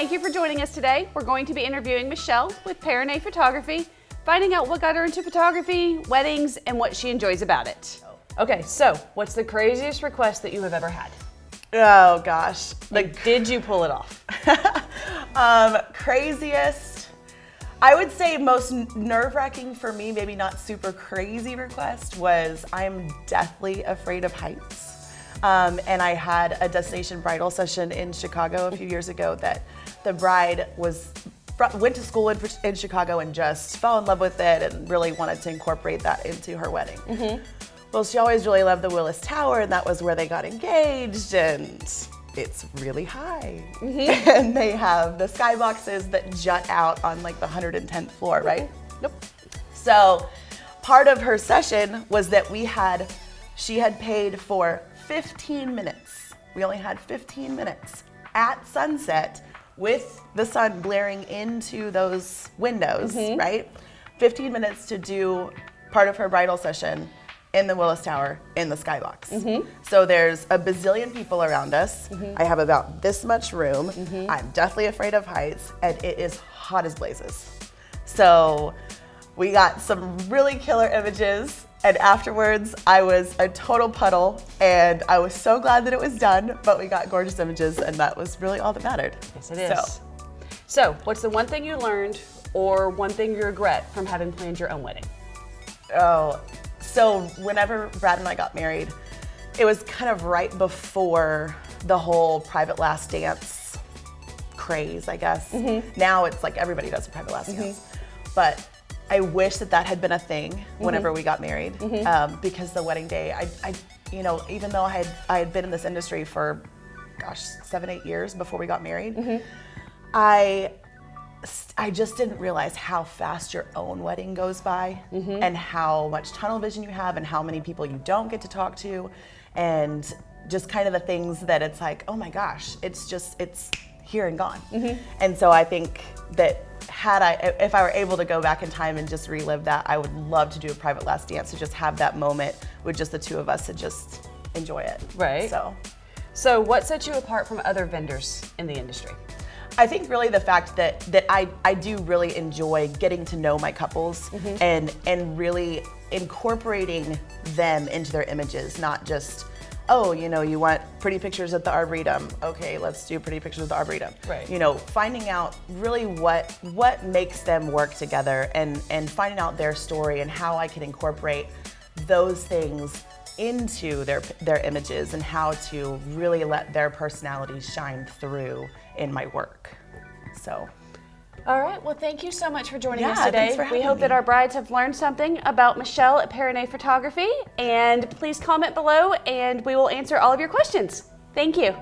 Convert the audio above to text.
Thank you for joining us today. We're going to be interviewing Michelle with Peyronet Photography, finding out what got her into photography, weddings, and what she enjoys about it. Okay, so what's the craziest request that you have ever had? Oh gosh. Did you pull it off? Craziest, I would say most nerve-wracking for me, maybe not super crazy request, was I'm deathly afraid of heights. And I had a destination bridal session in Chicago a few years ago that the bride went to school in Chicago and just fell in love with it and really wanted to incorporate that into her wedding. Well, she always really loved the Willis Tower, and that was where they got engaged, and it's really high. And they have the skyboxes that jut out on like the 110th floor, right? So part of her session was that she had paid for 15 minutes. We only had 15 minutes at sunset with the sun blaring into those windows, right? 15 minutes to do part of her bridal session in the Willis Tower in the skybox. So there's a bazillion people around us. I have about this much room. I'm deathly afraid of heights, and it is hot as blazes. So we got some really killer images, and afterwards I was a total puddle, and I was so glad that it was done, but we got gorgeous images, and that was really all that mattered. Yes, it is. So what's the one thing you learned or one thing you regret from having planned your own wedding? So whenever Brad and I got married, it was kind of right before the whole private last dance craze, I guess. Now it's like everybody does a private last dance. But I wish that had been a thing whenever we got married, because the wedding day, even though I had been in this industry for, 7-8 years before we got married, I just didn't realize how fast your own wedding goes by, and how much tunnel vision you have, and how many people you don't get to talk to, and just kind of the things that it's like, oh my gosh, it's here and gone. And so I think that if I were able to go back in time and just relive that, I would love to do a private last dance, to just have that moment with just the two of us to just enjoy it. Right. So what sets you apart from other vendors in the industry? I think really the fact that I do really enjoy getting to know my couples, and really incorporating them into their images, not just, you want pretty pictures at the Arboretum. Okay, let's do pretty pictures at the Arboretum. Right. Finding out really what makes them work together, and finding out their story and how I can incorporate those things into their images, and how to really let their personalities shine through in my work. So. All right, well, thank you so much for joining us Yeah, today. thanks for having We hope me. that our brides have learned something about Michelle at Peyronet Photography, and please comment below and we will answer all of your questions. Thank you.